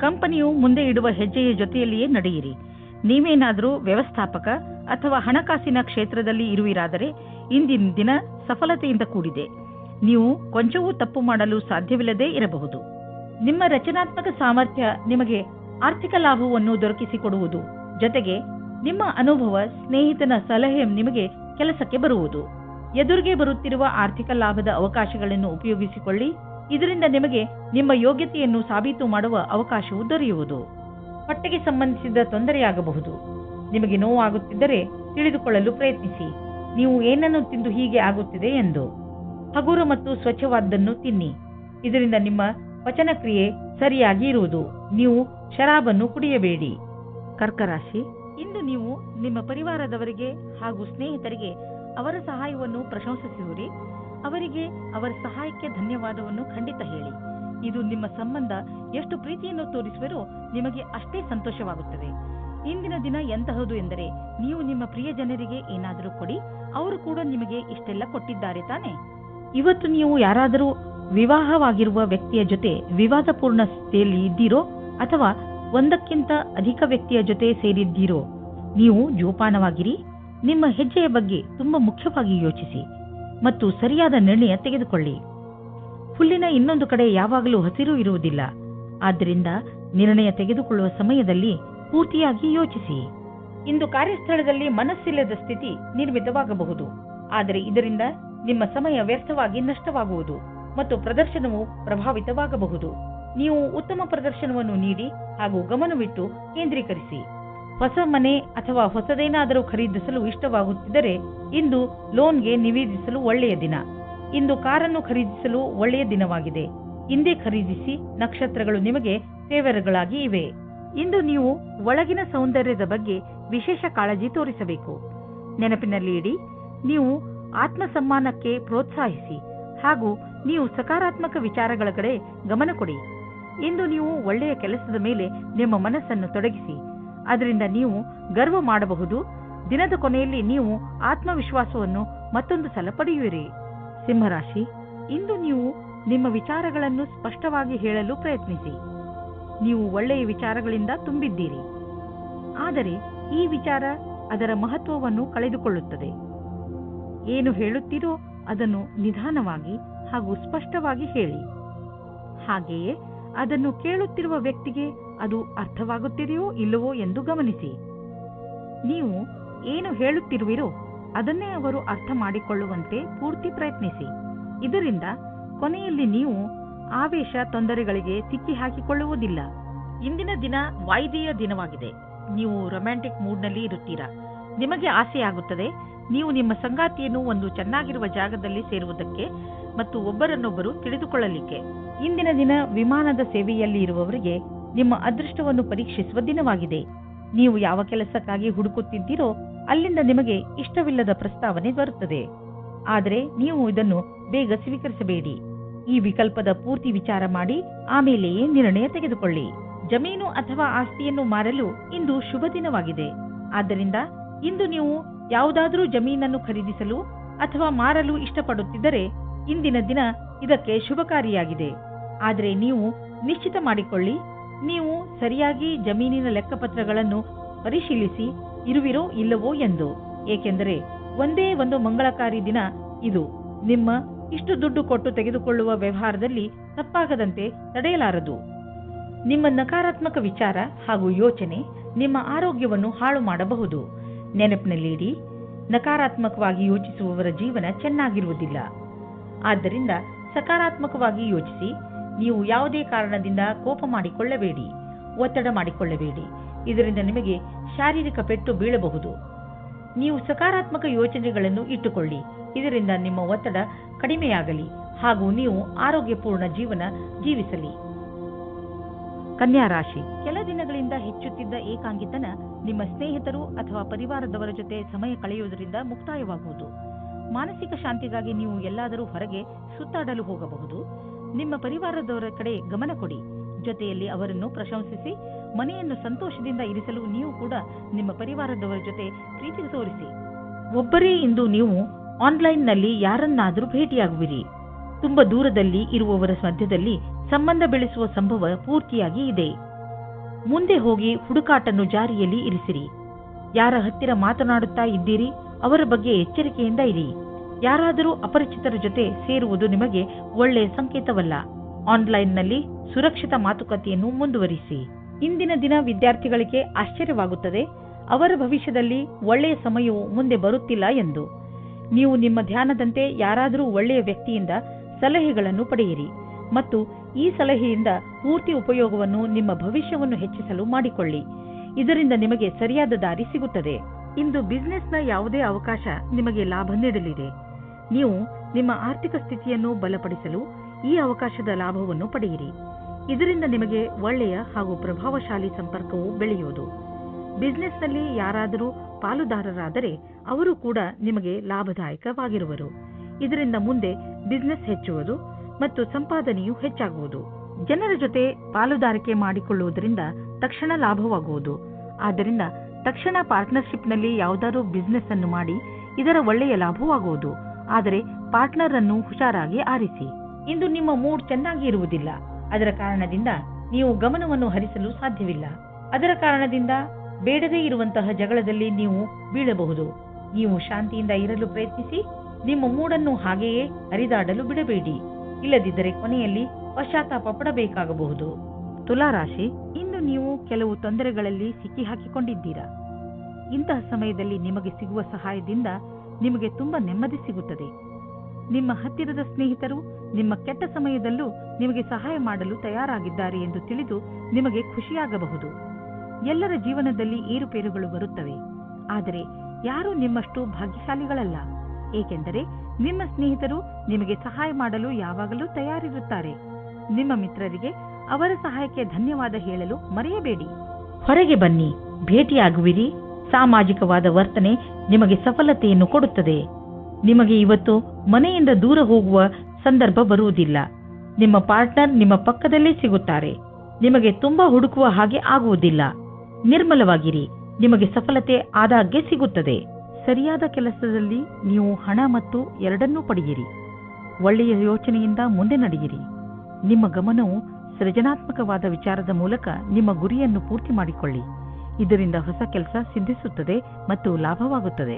ಕಂಪನಿಯು ಮುಂದೆ ಇಡುವ ಹೆಜ್ಜೆಯ ಜೊತೆಯಲ್ಲಿಯೇ ನಡೆಯಿರಿ. ನೀವೇನಾದರೂ ವ್ಯವಸ್ಥಾಪಕ ಅಥವಾ ಹಣಕಾಸಿನ ಕ್ಷೇತ್ರದಲ್ಲಿ ಇರುವಿರಾದರೆ ಇಂದಿನ ದಿನ ಸಫಲತೆಯಿಂದ ಕೂಡಿದೆ. ನೀವು ಕೊಂಚವೂ ತಪ್ಪು ಮಾಡಲು ಸಾಧ್ಯವಿಲ್ಲದೆ ಇರಬಹುದು. ನಿಮ್ಮ ರಚನಾತ್ಮಕ ಸಾಮರ್ಥ್ಯ ನಿಮಗೆ ಆರ್ಥಿಕ ಲಾಭವನ್ನು ದೊರಕಿಸಿಕೊಡುವುದು. ಜೊತೆಗೆ ನಿಮ್ಮ ಅನುಭವ, ಸ್ನೇಹಿತನ ಸಲಹೆ ನಿಮಗೆ ಕೆಲಸಕ್ಕೆ ಬರುವುದು. ಎದುರಿಗೆ ಬರುತ್ತಿರುವ ಆರ್ಥಿಕ ಲಾಭದ ಅವಕಾಶಗಳನ್ನು ಉಪಯೋಗಿಸಿಕೊಳ್ಳಿ. ಇದರಿಂದ ನಿಮಗೆ ನಿಮ್ಮ ಯೋಗ್ಯತೆಯನ್ನು ಸಾಬೀತು ಮಾಡುವ ಅವಕಾಶವು ದೊರೆಯುವುದು. ಹೊಟ್ಟೆಗೆ ಸಂಬಂಧಿಸಿದ ತೊಂದರೆಯಾಗಬಹುದು. ನಿಮಗೆ ನೋವಾಗುತ್ತಿದ್ದರೆ ತಿಳಿದುಕೊಳ್ಳಲು ಪ್ರಯತ್ನಿಸಿ, ನೀವು ಏನನ್ನು ತಿಂದು ಹೀಗೆ ಆಗುತ್ತಿದೆ ಎಂದು. ಹಗುರ ಮತ್ತು ಸ್ವಚ್ಛವಾದದ್ದನ್ನು ತಿನ್ನಿ. ಇದರಿಂದ ನಿಮ್ಮ ಪಚನಕ್ರಿಯೆ ಸರಿಯಾಗಿ ಇರುವುದು. ನೀವು ಶರಾಬನ್ನು ಕುಡಿಯಬೇಡಿ. ಕರ್ಕರಾಶಿ, ಇಂದು ನೀವು ನಿಮ್ಮ ಪರಿವಾರದವರಿಗೆ ಹಾಗೂ ಸ್ನೇಹಿತರಿಗೆ ಅವರ ಸಹಾಯವನ್ನು ಪ್ರಶಂಸಿಸುವಿರಿ. ಅವರಿಗೆ ಅವರ ಸಹಾಯಕ್ಕೆ ಧನ್ಯವಾದವನ್ನು ಖಂಡಿತ ಹೇಳಿ. ಇದು ನಿಮ್ಮ ಸಂಬಂಧ ಎಷ್ಟು ಪ್ರೀತಿಯನ್ನು ತೋರಿಸುವರೋ ನಿಮಗೆ ಅಷ್ಟೇ ಸಂತೋಷವಾಗುತ್ತದೆ. ಇಂದಿನ ದಿನ ಎಂತಹದು ಎಂದರೆ, ನೀವು ನಿಮ್ಮ ಪ್ರಿಯ ಜನರಿಗೆ ಏನಾದರೂ ಕೊಡಿ, ಅವರು ಕೂಡ ನಿಮಗೆ ಇಷ್ಟೆಲ್ಲ ಕೊಟ್ಟಿದ್ದಾರೆ ತಾನೆ. ಇವತ್ತು ನೀವು ಯಾರಾದರೂ ವಿವಾಹವಾಗಿರುವ ವ್ಯಕ್ತಿಯ ಜೊತೆ ವಿವಾದಪೂರ್ಣ ಸ್ಥಿತಿಯಲ್ಲಿ ಇದ್ದೀರೋ ಅಥವಾ ಒಂದಕ್ಕಿಂತ ಅಧಿಕ ವ್ಯಕ್ತಿಯ ಜೊತೆ ಸೇರಿದ್ದೀರೋ, ನೀವು ಜೋಪಾನವಾಗಿರಿ. ನಿಮ್ಮ ಹೆಜ್ಜೆಯ ಬಗ್ಗೆ ತುಂಬಾ ಮುಖ್ಯವಾಗಿ ಯೋಚಿಸಿ ಮತ್ತು ಸರಿಯಾದ ನಿರ್ಣಯ ತೆಗೆದುಕೊಳ್ಳಿ. ಹುಲ್ಲಿನ ಇನ್ನೊಂದು ಕಡೆ ಯಾವಾಗಲೂ ಹಸಿರು ಇರುವುದಿಲ್ಲ. ಆದ್ದರಿಂದ ನಿರ್ಣಯ ತೆಗೆದುಕೊಳ್ಳುವ ಸಮಯದಲ್ಲಿ ಪೂರ್ತಿಯಾಗಿ ಯೋಚಿಸಿ. ಇಂದು ಕಾರ್ಯಸ್ಥಳದಲ್ಲಿ ಮನಸ್ಸಿಲ್ಲದ ಸ್ಥಿತಿ ನಿರ್ಮಿತವಾಗಬಹುದು, ಆದರೆ ಇದರಿಂದ ನಿಮ್ಮ ಸಮಯ ವ್ಯರ್ಥವಾಗಿ ನಷ್ಟವಾಗುವುದು ಮತ್ತು ಪ್ರದರ್ಶನವು ಪ್ರಭಾವಿತವಾಗಬಹುದು. ನೀವು ಉತ್ತಮ ಪ್ರದರ್ಶನವನ್ನು ನೀಡಿ ಹಾಗೂ ಗಮನವಿಟ್ಟು ಕೇಂದ್ರೀಕರಿಸಿ. ಹೊಸ ಮನೆ ಅಥವಾ ಹೊಸದೇನಾದರೂ ಖರೀದಿಸಲು ಇಷ್ಟವಾಗುತ್ತಿದ್ದರೆ ಇಂದು ಲೋನ್ಗೆ ನಿವೇದಿಸಲು ಒಳ್ಳೆಯ ದಿನ. ಇಂದು ಕಾರನ್ನು ಖರೀದಿಸಲು ಒಳ್ಳೆಯ ದಿನವಾಗಿದೆ. ಇಂದೇ ಖರೀದಿಸಿ, ನಕ್ಷತ್ರಗಳು ನಿಮಗೆ ಫೇವರ್ಗಳಾಗಿ ಇವೆ. ಇಂದು ನೀವು ಒಳಗಿನ ಸೌಂದರ್ಯದ ಬಗ್ಗೆ ವಿಶೇಷ ಕಾಳಜಿ ತೋರಿಸಬೇಕು. ನೆನಪಿನಲ್ಲಿ ಇಡಿ, ನೀವು ಆತ್ಮಸಮ್ಮಾನಕ್ಕೆ ಪ್ರೋತ್ಸಾಹಿಸಿ ಹಾಗೂ ನೀವು ಸಕಾರಾತ್ಮಕ ವಿಚಾರಗಳ ಕಡೆ ಗಮನ ಕೊಡಿ. ಇಂದು ನೀವು ಒಳ್ಳೆಯ ಕೆಲಸದ ಮೇಲೆ ನಿಮ್ಮ ಮನಸ್ಸನ್ನು ತೊಡಗಿಸಿ, ಅದರಿಂದ ನೀವು ಗರ್ವ ಮಾಡಬಹುದು. ದಿನದ ಕೊನೆಯಲ್ಲಿ ನೀವು ಆತ್ಮವಿಶ್ವಾಸವನ್ನು ಮತ್ತೊಂದು ಸಲ ಪಡೆಯುವಿರಿ. ಸಿಂಹರಾಶಿ, ಇಂದು ನೀವು ನಿಮ್ಮ ವಿಚಾರಗಳನ್ನು ಸ್ಪಷ್ಟವಾಗಿ ಹೇಳಲು ಪ್ರಯತ್ನಿಸಿ. ನೀವು ಒಳ್ಳೆಯ ವಿಚಾರಗಳಿಂದ ತುಂಬಿದ್ದೀರಿ, ಆದರೆ ಈ ವಿಚಾರ ಅದರ ಮಹತ್ವವನ್ನು ಕಳೆದುಕೊಳ್ಳುತ್ತದೆ. ಏನು ಹೇಳುತ್ತೀರೋ ಅದನ್ನು ನಿಧಾನವಾಗಿ ಹಾಗೂ ಸ್ಪಷ್ಟವಾಗಿ ಹೇಳಿ. ಹಾಗೆಯೇ ಅದನ್ನು ಕೇಳುತ್ತಿರುವ ವ್ಯಕ್ತಿಗೆ ಅದು ಅರ್ಥವಾಗುತ್ತಿದೆಯೋ ಇಲ್ಲವೋ ಎಂದು ಗಮನಿಸಿ. ನೀವು ಏನು ಹೇಳುತ್ತಿರುವಿರೋ ಅದನ್ನೇ ಅವರು ಅರ್ಥ ಮಾಡಿಕೊಳ್ಳುವಂತೆ ಪೂರ್ತಿ ಪ್ರಯತ್ನಿಸಿ. ಇದರಿಂದ ಕೊನೆಯಲ್ಲಿ ನೀವು ಆವೇಶ ತೊಂದರೆಗಳಿಗೆ ಸಿಕ್ಕಿ ಹಾಕಿಕೊಳ್ಳುವುದಿಲ್ಲ. ಇಂದಿನ ದಿನ ವಾಯ್ದೆಯ ದಿನವಾಗಿದೆ. ನೀವು ರೊಮ್ಯಾಂಟಿಕ್ ಮೂಡ್ನಲ್ಲಿ ಇರುತ್ತೀರಾ. ನಿಮಗೆ ಆಸೆಯಾಗುತ್ತದೆ ನೀವು ನಿಮ್ಮ ಸಂಗಾತಿಯನ್ನು ಒಂದು ಚೆನ್ನಾಗಿರುವ ಜಾಗದಲ್ಲಿ ಸೇರುವುದಕ್ಕೆ ಮತ್ತು ಒಬ್ಬರನ್ನೊಬ್ಬರು ತಿಳಿದುಕೊಳ್ಳಲಿಕ್ಕೆ. ಇಂದಿನ ದಿನ ವಿಮಾನದ ಸೇವೆಯಲ್ಲಿ ಇರುವವರಿಗೆ ನಿಮ್ಮ ಅದೃಷ್ಟವನ್ನು ಪರೀಕ್ಷಿಸುವ ದಿನವಾಗಿದೆ. ನೀವು ಯಾವ ಕೆಲಸಕ್ಕಾಗಿ ಹುಡುಕುತ್ತಿದ್ದೀರೋ ಅಲ್ಲಿಂದ ನಿಮಗೆ ಇಷ್ಟವಿಲ್ಲದ ಪ್ರಸ್ತಾವನೆ ಬರುತ್ತದೆ. ಆದರೆ ನೀವು ಇದನ್ನು ಬೇಗ ಸ್ವೀಕರಿಸಬೇಡಿ. ಈ ವಿಕಲ್ಪದ ಪೂರ್ತಿ ವಿಚಾರ ಮಾಡಿ ಆಮೇಲೆಯೇ ನಿರ್ಣಯ ತೆಗೆದುಕೊಳ್ಳಿ. ಜಮೀನು ಅಥವಾ ಆಸ್ತಿಯನ್ನು ಮಾರಲು ಇಂದು ಶುಭ ದಿನವಾಗಿದೆ. ಆದ್ದರಿಂದ ಇಂದು ನೀವು ಯಾವುದಾದರೂ ಜಮೀನನ್ನು ಖರೀದಿಸಲು ಅಥವಾ ಮಾರಲು ಇಷ್ಟಪಡುತ್ತಿದ್ದರೆ ಇಂದಿನ ದಿನ ಇದಕ್ಕೆ ಶುಭಕಾರಿಯಾಗಿದೆ. ಆದರೆ ನೀವು ನಿಶ್ಚಿತ ಮಾಡಿಕೊಳ್ಳಿ, ನೀವು ಸರಿಯಾಗಿ ಜಮೀನಿನ ಲೆಕ್ಕಪತ್ರಗಳನ್ನು ಪರಿಶೀಲಿಸಿ ಇರುವಿರೋ ಇಲ್ಲವೋ ಎಂದು. ಏಕೆಂದರೆ ಒಂದೇ ಒಂದು ಮಂಗಳಕಾರಿ ದಿನ ಇದು. ನಿಮ್ಮ ಇಷ್ಟು ದುಡ್ಡು ಕೊಟ್ಟು ತೆಗೆದುಕೊಳ್ಳುವ ವ್ಯವಹಾರದಲ್ಲಿ ತಪ್ಪಾಗದಂತೆ ತಡೆಯಲಾರದು. ನಿಮ್ಮ ನಕಾರಾತ್ಮಕ ವಿಚಾರ ಹಾಗೂ ಯೋಚನೆ ನಿಮ್ಮ ಆರೋಗ್ಯವನ್ನು ಹಾಳು ಮಾಡಬಹುದು. ನೆನಪಿನಲ್ಲಿಡಿ, ನಕಾರಾತ್ಮಕವಾಗಿ ಯೋಚಿಸುವವರ ಜೀವನ ಚೆನ್ನಾಗಿರುವುದಿಲ್ಲ. ಆದ್ದರಿಂದ ಸಕಾರಾತ್ಮಕವಾಗಿ ಯೋಚಿಸಿ. ನೀವು ಯಾವುದೇ ಕಾರಣದಿಂದ ಕೋಪ ಮಾಡಿಕೊಳ್ಳಬೇಡಿ, ಒತ್ತಡ ಮಾಡಿಕೊಳ್ಳಬೇಡಿ. ಇದರಿಂದ ನಿಮಗೆ ಶಾರೀರಿಕ ಪೆಟ್ಟು ಬೀಳಬಹುದು. ನೀವು ಸಕಾರಾತ್ಮಕ ಯೋಚನೆಗಳನ್ನು ಇಟ್ಟುಕೊಳ್ಳಿ. ಇದರಿಂದ ನಿಮ್ಮ ಒತ್ತಡ ಕಡಿಮೆಯಾಗಲಿ ಹಾಗೂ ನೀವು ಆರೋಗ್ಯಪೂರ್ಣ ಜೀವನ ಜೀವಿಸಲಿ. ಕನ್ಯಾ ರಾಶಿ, ಕೆಲ ದಿನಗಳಿಂದ ಹೆಚ್ಚುತ್ತಿದ್ದ ಏಕಾಂಗಿತನ ನಿಮ್ಮ ಸ್ನೇಹಿತರು ಅಥವಾ ಪರಿವಾರದವರ ಜೊತೆ ಸಮಯ ಕಳೆಯುವುದರಿಂದ ಮುಕ್ತಾಯವಾಗುವುದು. ಮಾನಸಿಕ ಶಾಂತಿಗಾಗಿ ನೀವು ಎಲ್ಲಾದರೂ ಹೊರಗೆ ಸುತ್ತಾಡಲು ಹೋಗಬಹುದು. ನಿಮ್ಮ ಪರಿವಾರದವರ ಕಡೆ ಗಮನ ಕೊಡಿ. ಜೊತೆಯಲ್ಲಿ ಅವರನ್ನು ಪ್ರಶಂಸಿಸಿ. ಮನೆಯನ್ನು ಸಂತೋಷದಿಂದ ಇರಿಸಲು ನೀವು ಕೂಡ ನಿಮ್ಮ ಪರಿವಾರದವರ ಜೊತೆ ಪ್ರೀತಿ ತೋರಿಸಿ. ಒಬ್ಬರೇ ಇಂದು ನೀವು ಆನ್ಲೈನ್ನಲ್ಲಿ ಯಾರನ್ನಾದರೂ ಭೇಟಿಯಾಗುವಿರಿ. ತುಂಬಾ ದೂರದಲ್ಲಿ ಇರುವವರ ಮಧ್ಯದಲ್ಲಿ ಸಂಬಂಧ ಬೆಳೆಸುವ ಸಂಭವ ಪೂರ್ತಿಯಾಗಿ ಇದೆ. ಮುಂದೆ ಹೋಗಿ ಹುಡುಕಾಟನ್ನು ಜಾರಿಯಲ್ಲಿ ಇರಿಸಿರಿ. ಯಾರ ಹತ್ತಿರ ಮಾತನಾಡುತ್ತಾ ಇದ್ದೀರಿ ಅವರ ಬಗ್ಗೆ ಎಚ್ಚರಿಕೆಯಿಂದ ಇರಿ. ಯಾರಾದರೂ ಅಪರಿಚಿತರ ಜೊತೆ ಸೇರುವುದು ನಿಮಗೆ ಒಳ್ಳೆಯ ಸಂಕೇತವಲ್ಲ. ಆನ್ಲೈನ್ನಲ್ಲಿ ಸುರಕ್ಷಿತ ಮಾತುಕತೆಯನ್ನು ಮುಂದುವರಿಸಿ. ಇಂದಿನ ದಿನ ವಿದ್ಯಾರ್ಥಿಗಳಿಗೆ ಆಶ್ಚರ್ಯವಾಗುತ್ತದೆ, ಅವರ ಭವಿಷ್ಯದಲ್ಲಿ ಒಳ್ಳೆಯ ಸಮಯವು ಮುಂದೆ ಬರುತ್ತಿಲ್ಲ ಎಂದು. ನೀವು ನಿಮ್ಮ ಧ್ಯಾನದಂತೆ ಯಾರಾದರೂ ಒಳ್ಳೆಯ ವ್ಯಕ್ತಿಯಿಂದ ಸಲಹೆಗಳನ್ನು ಪಡೆಯಿರಿ ಮತ್ತು ಈ ಸಲಹೆಯಿಂದ ಪೂರ್ತಿ ಉಪಯೋಗವನ್ನು ನಿಮ್ಮ ಭವಿಷ್ಯವನ್ನು ಹೆಚ್ಚಿಸಲು ಮಾಡಿಕೊಳ್ಳಿ. ಇದರಿಂದ ನಿಮಗೆ ಸರಿಯಾದ ದಾರಿ ಸಿಗುತ್ತದೆ. ಇಂದು ಬಿಸಿನೆಸ್ನ ಯಾವುದೇ ಅವಕಾಶ ನಿಮಗೆ ಲಾಭ ನೀಡಲಿದೆ. ನೀವು ನಿಮ್ಮ ಆರ್ಥಿಕ ಸ್ಥಿತಿಯನ್ನು ಬಲಪಡಿಸಲು ಈ ಅವಕಾಶದ ಲಾಭವನ್ನು ಪಡೆಯಿರಿ. ಇದರಿಂದ ನಿಮಗೆ ಒಳ್ಳೆಯ ಹಾಗೂ ಪ್ರಭಾವಶಾಲಿ ಸಂಪರ್ಕವು ಬೆಳೆಯುವುದು. ಬಿಸಿನೆಸ್ನಲ್ಲಿ ಯಾರಾದರೂ ಪಾಲುದಾರರಾದರೆ ಅವರು ಕೂಡ ನಿಮಗೆ ಲಾಭದಾಯಕವಾಗಿರುವರು. ಇದರಿಂದ ಮುಂದೆ ಬಿಸಿನೆಸ್ ಹೆಚ್ಚುವುದು ಮತ್ತು ಸಂಪಾದನೆಯು ಹೆಚ್ಚಾಗುವುದು. ಜನರ ಜೊತೆ ಪಾಲುದಾರಿಕೆ ಮಾಡಿಕೊಳ್ಳುವುದರಿಂದ ತಕ್ಷಣ ಲಾಭವಾಗುವುದು. ಆದ್ದರಿಂದ ತಕ್ಷಣ ಪಾರ್ಟ್ನರ್ಶಿಪ್ನಲ್ಲಿ ಯಾವುದಾದ್ರೂ ಬಿಸ್ನೆಸ್ ಅನ್ನು ಮಾಡಿ ಇದರ ಒಳ್ಳೆಯ ಲಾಭವಾಗುವುದು. ಆದರೆ ಪಾರ್ಟ್ನರ್ ಅನ್ನು ಹುಷಾರಾಗಿ ಆರಿಸಿ. ಇಂದು ನಿಮ್ಮ ಮೂಡ್ ಚೆನ್ನಾಗಿ ಇರುವುದಿಲ್ಲ. ಅದರ ಕಾರಣದಿಂದ ನೀವು ಗಮನವನ್ನು ಹರಿಸಲು ಸಾಧ್ಯವಿಲ್ಲ. ಅದರ ಕಾರಣದಿಂದ ಬೇಡದೇ ಇರುವಂತಹ ಜಗಳದಲ್ಲಿ ನೀವು ಬೀಳಬಹುದು. ನೀವು ಶಾಂತಿಯಿಂದ ಇರಲು ಪ್ರಯತ್ನಿಸಿ. ನಿಮ್ಮ ಮೂಡನ್ನು ಹಾಗೆಯೇ ಹರಿದಾಡಲು ಬಿಡಬೇಡಿ. ಇಲ್ಲದಿದ್ದರೆ ಕೊನೆಯಲ್ಲಿ ಪಶ್ಚಾತ್ತಾಪ ಪಡಬೇಕಾಗಬಹುದು. ತುಲಾರಾಶಿ, ಇಂದು ನೀವು ಕೆಲವು ತೊಂದರೆಗಳಲ್ಲಿ ಸಿಕ್ಕಿ ಹಾಕಿಕೊಂಡಿದ್ದೀರಾ. ಇಂತಹ ಸಮಯದಲ್ಲಿ ನಿಮಗೆ ಸಿಗುವ ಸಹಾಯದಿಂದ ನಿಮಗೆ ತುಂಬಾ ನೆಮ್ಮದಿ ಸಿಗುತ್ತದೆ. ನಿಮ್ಮ ಹತ್ತಿರದ ಸ್ನೇಹಿತರು ನಿಮ್ಮ ಕೆಟ್ಟ ಸಮಯದಲ್ಲೂ ನಿಮಗೆ ಸಹಾಯ ಮಾಡಲು ತಯಾರಾಗಿದ್ದಾರೆ ಎಂದು ತಿಳಿದು ನಿಮಗೆ ಖುಷಿಯಾಗಬಹುದು. ಎಲ್ಲರ ಜೀವನದಲ್ಲಿ ಏರುಪೇರುಗಳು ಬರುತ್ತವೆ. ಆದರೆ ಯಾರೂ ನಿಮ್ಮಷ್ಟು ಭಾಗ್ಯಶಾಲಿಗಳಲ್ಲ. ಏಕೆಂದರೆ ನಿಮ್ಮ ಸ್ನೇಹಿತರು ನಿಮಗೆ ಸಹಾಯ ಮಾಡಲು ಯಾವಾಗಲೂ ತಯಾರಿರುತ್ತಾರೆ. ನಿಮ್ಮ ಮಿತ್ರರಿಗೆ ಅವರ ಸಹಾಯಕ್ಕೆ ಧನ್ಯವಾದ ಹೇಳಲು ಮರೆಯಬೇಡಿ. ಹೊರಗೆ ಬನ್ನಿ, ಭೇಟಿಯಾಗುವಿರಿ. ಸಾಮಾಜಿಕವಾದ ವರ್ತನೆ ನಿಮಗೆ ಸಫಲತೆಯನ್ನು ಕೊಡುತ್ತದೆ. ನಿಮಗೆ ಇವತ್ತು ಮನೆಯಿಂದ ದೂರ ಹೋಗುವ ಸಂದರ್ಭ ಬರುವುದಿಲ್ಲ. ನಿಮ್ಮ ಪಾರ್ಟ್ನರ್ ನಿಮ್ಮ ಪಕ್ಕದಲ್ಲೇ ಸಿಗುತ್ತಾರೆ. ನಿಮಗೆ ತುಂಬಾ ಹುಡುಕುವ ಹಾಗೆ ಆಗುವುದಿಲ್ಲ. ನಿರ್ಮಲವಾಗಿರಿ, ನಿಮಗೆ ಸಫಲತೆ ಆದಾಗ್ಗೆ ಸಿಗುತ್ತದೆ. ಸರಿಯಾದ ಕೆಲಸದಲ್ಲಿ ನೀವು ಹಣ ಮತ್ತು ಎರಡನ್ನೂ ಪಡೆಯಿರಿ. ಒಳ್ಳೆಯ ಯೋಚನೆಯಿಂದ ಮುಂದೆ ನಡೆಯಿರಿ. ನಿಮ್ಮ ಗಮನವು ಸೃಜನಾತ್ಮಕವಾದ ವಿಚಾರದ ಮೂಲಕ ನಿಮ್ಮ ಗುರಿಯನ್ನು ಪೂರ್ತಿ ಮಾಡಿಕೊಳ್ಳಿ. ಇದರಿಂದ ಹೊಸ ಕೆಲಸ ಸಿದ್ಧಿಸುತ್ತದೆ ಮತ್ತು ಲಾಭವಾಗುತ್ತದೆ.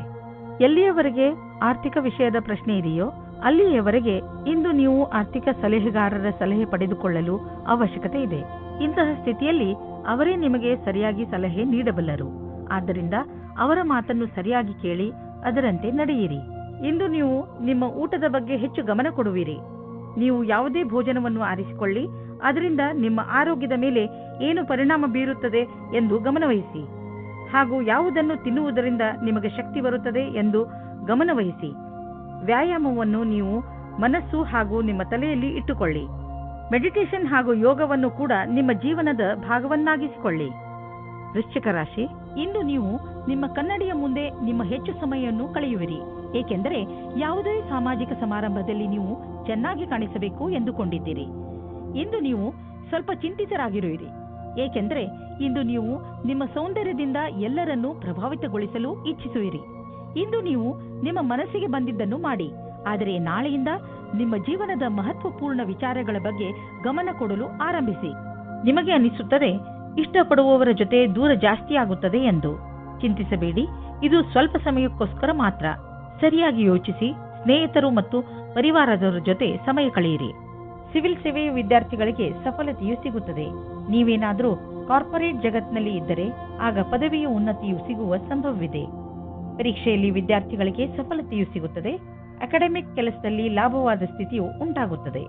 ಎಲ್ಲಿಯವರೆಗೆ ಆರ್ಥಿಕ ವಿಷಯದ ಪ್ರಶ್ನೆ ಇದೆಯೋ ಅಲ್ಲಿಯವರೆಗೆ ಇಂದು ನೀವು ಆರ್ಥಿಕ ಸಲಹೆಗಾರರ ಸಲಹೆ ಪಡೆದುಕೊಳ್ಳಲು ಅವಶ್ಯಕತೆ ಇದೆ. ಇಂತಹ ಸ್ಥಿತಿಯಲ್ಲಿ ಅವರೇ ನಿಮಗೆ ಸರಿಯಾಗಿ ಸಲಹೆ ನೀಡಬಲ್ಲರು. ಆದ್ದರಿಂದ ಅವರ ಮಾತನ್ನು ಸರಿಯಾಗಿ ಕೇಳಿ ಅದರಂತೆ ನಡೆಯಿರಿ. ಇಂದು ನೀವು ನಿಮ್ಮ ಊಟದ ಬಗ್ಗೆ ಹೆಚ್ಚು ಗಮನ ಕೊಡುವಿರಿ. ನೀವು ಯಾವುದೇ ಭೋಜನವನ್ನು ಆರಿಸಿಕೊಳ್ಳಿ, ಅದರಿಂದ ನಿಮ್ಮ ಆರೋಗ್ಯದ ಮೇಲೆ ಏನು ಪರಿಣಾಮ ಬೀರುತ್ತದೆ ಎಂದು ಗಮನವಹಿಸಿ. ಹಾಗೂ ಯಾವುದನ್ನು ತಿನ್ನುವುದರಿಂದ ನಿಮಗೆ ಶಕ್ತಿ ಬರುತ್ತದೆ ಎಂದು ಗಮನವಹಿಸಿ. ವ್ಯಾಯಾಮವನ್ನು ನೀವು ಮನಸ್ಸು ಹಾಗೂ ನಿಮ್ಮ ತಲೆಯಲ್ಲಿ ಇಟ್ಟುಕೊಳ್ಳಿ. ಮೆಡಿಟೇಷನ್ ಹಾಗೂ ಯೋಗವನ್ನು ಕೂಡ ನಿಮ್ಮ ಜೀವನದ ಭಾಗವನ್ನಾಗಿಸಿಕೊಳ್ಳಿ. ವೃಶ್ಚಿಕ ರಾಶಿ, ಇಂದು ನೀವು ನಿಮ್ಮ ಕನ್ನಡಿಯ ಮುಂದೆ ನಿಮ್ಮ ಹೆಚ್ಚು ಸಮಯವನ್ನು ಕಳೆಯುವಿರಿ. ಏಕೆಂದರೆ ಯಾವುದೇ ಸಾಮಾಜಿಕ ಸಮಾರಂಭದಲ್ಲಿ ನೀವು ಚೆನ್ನಾಗಿ ಕಾಣಿಸಬೇಕು ಎಂದುಕೊಂಡಿದ್ದೀರಿ. ಇಂದು ನೀವು ಸ್ವಲ್ಪ ಚಿಂತಿತರಾಗಿರುವಿರಿ. ಏಕೆಂದರೆ ಇಂದು ನೀವು ನಿಮ್ಮ ಸೌಂದರ್ಯದಿಂದ ಎಲ್ಲರನ್ನೂ ಪ್ರಭಾವಿತಗೊಳಿಸಲು ಇಚ್ಛಿಸುವಿರಿ. ಇಂದು ನೀವು ನಿಮ್ಮ ಮನಸ್ಸಿಗೆ ಬಂದಿದ್ದನ್ನು ಮಾಡಿ. ಆದರೆ ನಾಳೆಯಿಂದ ನಿಮ್ಮ ಜೀವನದ ಮಹತ್ವಪೂರ್ಣ ವಿಚಾರಗಳ ಬಗ್ಗೆ ಗಮನ ಕೊಡಲು ಆರಂಭಿಸಿ. ನಿಮಗೆ ಅನಿಸುತ್ತದೆ ಇಷ್ಟಪಡುವವರ ಜೊತೆ ದೂರ ಜಾಸ್ತಿ ಆಗುತ್ತದೆ ಎಂದು. ಚಿಂತಿಸಬೇಡಿ, ಇದು ಸ್ವಲ್ಪ ಸಮಯಕ್ಕೋಸ್ಕರ ಮಾತ್ರ. ಸರಿಯಾಗಿ ಯೋಚಿಸಿ, ಸ್ನೇಹಿತರು ಮತ್ತು ಪರಿವಾರದವರ ಜೊತೆ ಸಮಯ ಕಳೆಯಿರಿ. ಸಿವಿಲ್ ಸೇವೆಯ ವಿದ್ಯಾರ್ಥಿಗಳಿಗೆ ಸಫಲತೆಯು ಸಿಗುತ್ತದೆ. ನೀವೇನಾದರೂ ಕಾರ್ಪೊರೇಟ್ ಜಗತ್ತಿನಲ್ಲಿ ಇದ್ದರೆ ಆಗ ಪದವಿಯ ಉನ್ನತಿಯು ಸಿಗುವ ಸಂಭವವಿದೆ. ಪರೀಕ್ಷೆಯಲ್ಲಿ ವಿದ್ಯಾರ್ಥಿಗಳಿಗೆ ಸಫಲತೆಯು ಸಿಗುತ್ತದೆ. ಅಕಾಡೆಮಿಕ್ ಕೆಲಸದಲ್ಲಿ ಲಾಭವಾದ ಸ್ಥಿತಿಯು ಉಂಟಾಗುತ್ತದೆ.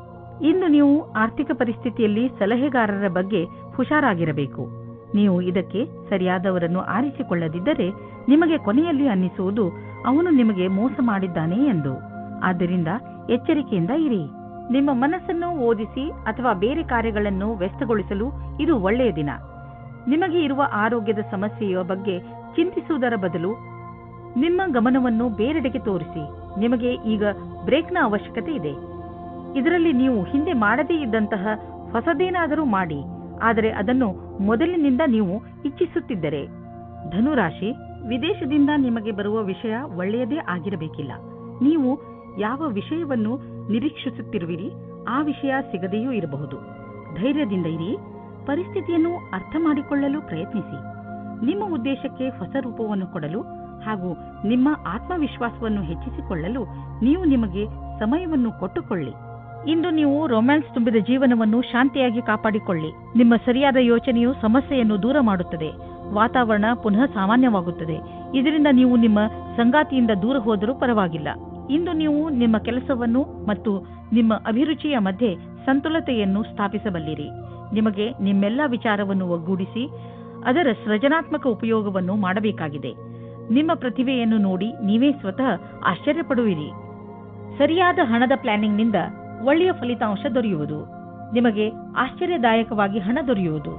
ಇಂದು ನೀವು ಆರ್ಥಿಕ ಪರಿಸ್ಥಿತಿಯಲ್ಲಿ ಸಲಹೆಗಾರರ ಬಗ್ಗೆ ಹುಷಾರಾಗಿರಬೇಕು. ನೀವು ಇದಕ್ಕೆ ಸರಿಯಾದವರನ್ನು ಆರಿಸಿಕೊಳ್ಳದಿದ್ದರೆ ನಿಮಗೆ ಕೊನೆಯಲ್ಲಿ ಅನ್ನಿಸುವುದು ಅವನು ನಿಮಗೆ ಮೋಸ ಮಾಡಿದ್ದಾನೆ ಎಂದು. ಆದ್ದರಿಂದ ಎಚ್ಚರಿಕೆಯಿಂದ ಇರಿ. ನಿಮ್ಮ ಮನಸ್ಸನ್ನು ಓದಿಸಿ ಅಥವಾ ಬೇರೆ ಕಾರ್ಯಗಳನ್ನು ವ್ಯಸ್ತಗೊಳಿಸಲು ಇದು ಒಳ್ಳೆಯ ದಿನ. ನಿಮಗೆ ಇರುವ ಆರೋಗ್ಯದ ಸಮಸ್ಯೆಯ ಬಗ್ಗೆ ಚಿಂತಿಸುವುದರ ಬದಲು ನಿಮ್ಮ ಗಮನವನ್ನು ಬೇರೆಡೆಗೆ ತೋರಿಸಿ. ನಿಮಗೆ ಈಗ ಬ್ರೇಕ್ನ ಅವಶ್ಯಕತೆ ಇದೆ. ಇದರಲ್ಲಿ ನೀವು ಹಿಂದೆ ಮಾಡದೇ ಇದ್ದಂತಹ ಹೊಸದೇನಾದರೂ ಮಾಡಿ, ಆದರೆ ಅದನ್ನು ಮೊದಲಿನಿಂದ ನೀವು ಇಚ್ಛಿಸುತ್ತಿದ್ದರೆ. ಧನುರಾಶಿ, ವಿದೇಶದಿಂದ ನಿಮಗೆ ಬರುವ ವಿಷಯ ಒಳ್ಳೆಯದೇ ಆಗಿರಬೇಕಿಲ್ಲ. ನೀವು ಯಾವ ವಿಷಯವನ್ನು ನಿರೀಕ್ಷಿಸುತ್ತಿರುವಿರಿ ಆ ವಿಷಯ ಸಿಗದೆಯೂ ಇರಬಹುದು. ಧೈರ್ಯದಿಂದ ಇರಿ. ಪರಿಸ್ಥಿತಿಯನ್ನು ಅರ್ಥ ಮಾಡಿಕೊಳ್ಳಲು ಪ್ರಯತ್ನಿಸಿ. ನಿಮ್ಮ ಉದ್ದೇಶಕ್ಕೆ ಹೊಸ ರೂಪವನ್ನು ಕೊಡಲು ಹಾಗೂ ನಿಮ್ಮ ಆತ್ಮವಿಶ್ವಾಸವನ್ನು ಹೆಚ್ಚಿಸಿಕೊಳ್ಳಲು ನೀವು ನಿಮಗೆ ಸಮಯವನ್ನು ಕೊಟ್ಟುಕೊಳ್ಳಿ. ಇಂದು ನೀವು ರೊಮ್ಯಾನ್ಸ್ ತುಂಬಿದ ಜೀವನವನ್ನು ಶಾಂತಿಯಾಗಿ ಕಾಪಾಡಿಕೊಳ್ಳಿ. ನಿಮ್ಮ ಸರಿಯಾದ ಯೋಚನೆಯು ಸಮಸ್ಯೆಯನ್ನು ದೂರ ಮಾಡುತ್ತದೆ. ವಾತಾವರಣ ಪುನಃ ಸಾಮಾನ್ಯವಾಗುತ್ತದೆ. ಇದರಿಂದ ನೀವು ನಿಮ್ಮ ಸಂಗಾತಿಯಿಂದ ದೂರ ಹೋದರೂ ಪರವಾಗಿಲ್ಲ. ಇಂದು ನೀವು ನಿಮ್ಮ ಕೆಲಸವನ್ನು ಮತ್ತು ನಿಮ್ಮ ಅಭಿರುಚಿಯ ಮಧ್ಯೆ ಸಂತುಲತೆಯನ್ನು ಸ್ಥಾಪಿಸಬಲ್ಲಿರಿ. ನಿಮಗೆ ನಿಮ್ಮೆಲ್ಲ ವಿಚಾರವನ್ನು ಒಗ್ಗೂಡಿಸಿ ಅದರ ಸೃಜನಾತ್ಮಕ ಉಪಯೋಗವನ್ನು ಮಾಡಬೇಕಾಗಿದೆ. ನಿಮ್ಮ ಪ್ರತಿಭೆಯನ್ನು ನೋಡಿ ನೀವೇ ಸ್ವತಃ ಆಶ್ಚರ್ಯಪಡುವಿರಿ. ಸರಿಯಾದ ಹಣದ ಪ್ಲಾನಿಂಗ್ನಿಂದ ಒಳ್ಳೆಯ ಫಲಿತಾಂಶ ದೊರೆಯುವುದು. ನಿಮಗೆ ಆಶ್ಚರ್ಯದಾಯಕವಾಗಿ ಹಣ ದೊರೆಯುವುದು.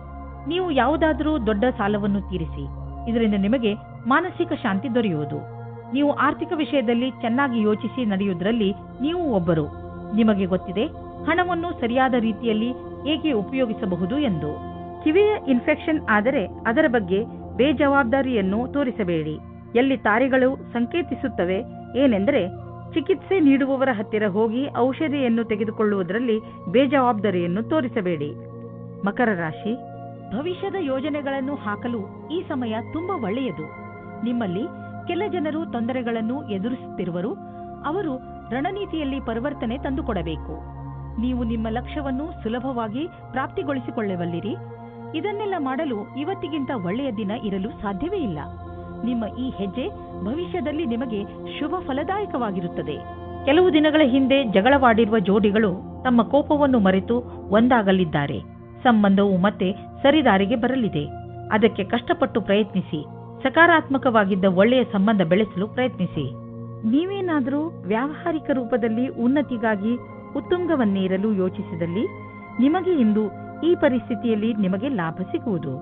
ನೀವು ಯಾವುದಾದರೂ ದೊಡ್ಡ ಸಾಲವನ್ನು ತೀರಿಸಿ. ಇದರಿಂದ ನಿಮಗೆ ಮಾನಸಿಕ ಶಾಂತಿ ದೊರೆಯುವುದು. ನೀವು ಆರ್ಥಿಕ ವಿಷಯದಲ್ಲಿ ಚೆನ್ನಾಗಿ ಯೋಚಿಸಿ ನಡೆಯುವುದರಲ್ಲಿ ನೀವು ಒಬ್ಬರು. ನಿಮಗೆ ಗೊತ್ತಿದೆ, ಹಣವನ್ನು ಸರಿಯಾದ ರೀತಿಯಲ್ಲಿ ಹೇಗೆ ಉಪಯೋಗಿಸಬಹುದು ಎಂದು. ಕಿವಿಯ ಇನ್ಫೆಕ್ಷನ್ ಆದರೆ ಅದರ ಬಗ್ಗೆ ಬೇಜವಾಬ್ದಾರಿಯನ್ನು ತೋರಿಸಬೇಡಿ. ಎಲ್ಲಿ ತಾರೆಗಳು ಸಂಕೇತಿಸುತ್ತವೆ ಏನೆಂದರೆ ಚಿಕಿತ್ಸೆ ನೀಡುವವರ ಹತ್ತಿರ ಹೋಗಿ ಔಷಧಿಯನ್ನು ತೆಗೆದುಕೊಳ್ಳುವುದರಲ್ಲಿ ಬೇಜವಾಬ್ದಾರಿಯನ್ನು ತೋರಿಸಬೇಡಿ. ಮಕರ ರಾಶಿ, ಭವಿಷ್ಯದ ಯೋಜನೆಗಳನ್ನು ಹಾಕಲು ಈ ಸಮಯ ತುಂಬಾ ಒಳ್ಳೆಯದು. ನಿಮ್ಮಲ್ಲಿ ಕೆಲ ಜನರು ತೊಂದರೆಗಳನ್ನು ಎದುರಿಸುತ್ತಿರುವರು. ಅವರು ರಣನೀತಿಯಲ್ಲಿ ಪರಿವರ್ತನೆ ತಂದುಕೊಡಬೇಕು. ನೀವು ನಿಮ್ಮ ಲಕ್ಷ್ಯವನ್ನು ಸುಲಭವಾಗಿ ಪ್ರಾಪ್ತಿಗೊಳಿಸಿಕೊಳ್ಳಬಲ್ಲಿರಿ. ಇದನ್ನೆಲ್ಲ ಮಾಡಲು ಇವತ್ತಿಗಿಂತ ಒಳ್ಳೆಯ ದಿನ ಇರಲು ಸಾಧ್ಯವೇ ಇಲ್ಲ. ನಿಮ್ಮ ಈ ಹೆಜ್ಜೆ ಭವಿಷ್ಯದಲ್ಲಿ ನಿಮಗೆ ಶುಭ ಫಲದಾಯಕವಾಗಿರುತ್ತದೆ. ಕೆಲವು ದಿನಗಳ ಹಿಂದೆ ಜಗಳವಾಡಿರುವ ಜೋಡಿಗಳು ತಮ್ಮ ಕೋಪವನ್ನು ಮರೆತು ಒಂದಾಗಲಿದ್ದಾರೆ. ಸಂಬಂಧವು ಮತ್ತೆ ಸರಿದಾರಿಗೆ ಬರಲಿದೆ. ಅದಕ್ಕೆ ಕಷ್ಟಪಟ್ಟು ಪ್ರಯತ್ನಿಸಿ. ಸಕಾರಾತ್ಮಕವಾಗಿದ್ದ ಒಳ್ಳೆಯ ಸಂಬಂಧ ಬೆಳೆಸಲು ಪ್ರಯತ್ನಿಸಿ. ನೀವೇನಾದರೂ ವ್ಯಾವಹಾರಿಕ ರೂಪದಲ್ಲಿ ಉನ್ನತಿಗಾಗಿ ಉತ್ತುಂಗವನ್ನೇರಲು ಯೋಚಿಸಿದಲ್ಲಿ ನಿಮಗೆ ಇಂದು ಈ ಪರಿಸ್ಥಿತಿಯಲ್ಲಿ ನಿಮಗೆ ಲಾಭ ಸಿಗುವುದು.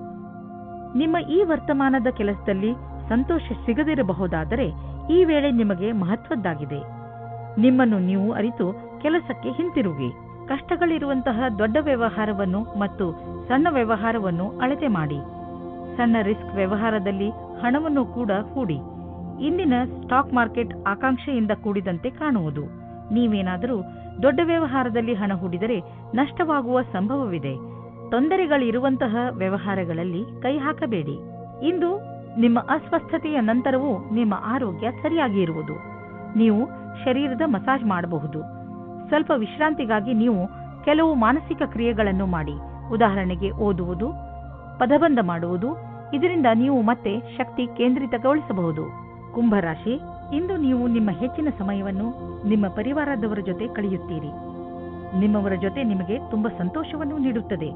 ನಿಮ್ಮ ಈ ವರ್ತಮಾನದ ಕೆಲಸದಲ್ಲಿ ಸಂತೋಷ ಸಿಗದಿರಬಹುದಾದರೆ ಈ ವೇಳೆ ನಿಮಗೆ ಮಹತ್ವದ್ದಾಗಿದೆ. ನಿಮ್ಮನ್ನು ನೀವು ಅರಿತು ಕೆಲಸಕ್ಕೆ ಹಿಂತಿರುಗಿ. ಕಷ್ಟಗಳಿರುವಂತಹ ದೊಡ್ಡ ವ್ಯವಹಾರವನ್ನು ಮತ್ತು ಸಣ್ಣ ವ್ಯವಹಾರವನ್ನು ಅಳತೆ ಮಾಡಿ. ಸಣ್ಣ ರಿಸ್ಕ್ ವ್ಯವಹಾರದಲ್ಲಿ ಹಣವನ್ನು ಕೂಡ ಹೂಡಿ. ಇಂದಿನ ಸ್ಟಾಕ್ ಮಾರ್ಕೆಟ್ ಆಕಾಂಕ್ಷೆಯಿಂದ ಕೂಡಿದಂತೆ ಕಾಣುವುದು. ನೀವೇನಾದರೂ ದೊಡ್ಡ ವ್ಯವಹಾರದಲ್ಲಿ ಹಣ ಹೂಡಿದರೆ ನಷ್ಟವಾಗುವ ಸಂಭವವಿದೆ. ತೊಂದರೆಗಳಿರುವಂತಹ ವ್ಯವಹಾರಗಳಲ್ಲಿ ಕೈ ಹಾಕಬೇಡಿ. ಇಂದು ನಿಮ್ಮ ಅಸ್ವಸ್ಥತೆಯ ನಂತರವೂ ನಿಮ್ಮ ಆರೋಗ್ಯ ಸರಿಯಾಗಿ ಇರುವುದು. ನೀವು ಶರೀರದ ಮಸಾಜ್ ಮಾಡಬಹುದು. ಸ್ವಲ್ಪ ವಿಶ್ರಾಂತಿಗಾಗಿ ನೀವು ಕೆಲವು ಮಾನಸಿಕ ಕ್ರಿಯೆಗಳನ್ನು ಮಾಡಿ. ಉದಾಹರಣೆಗೆ ಓದುವುದು, ಪದಬಂಧ ಮಾಡುವುದು. ಇದರಿಂದ ನೀವು ಮತ್ತೆ ಶಕ್ತಿ ಕೇಂದ್ರಿತಗೊಳಿಸಬಹುದು. ಕುಂಭರಾಶಿ, ಇಂದು ನೀವು ನಿಮ್ಮ ಹೆಚ್ಚಿನ ಸಮಯವನ್ನು ನಿಮ್ಮ ಪರಿವಾರದವರ ಜೊತೆ ಕಳೆಯುತ್ತೀರಿ. ನಿಮ್ಮವರ ಜೊತೆ ನಿಮಗೆ ತುಂಬಾ ಸಂತೋಷವನ್ನು ನೀಡುತ್ತದೆ.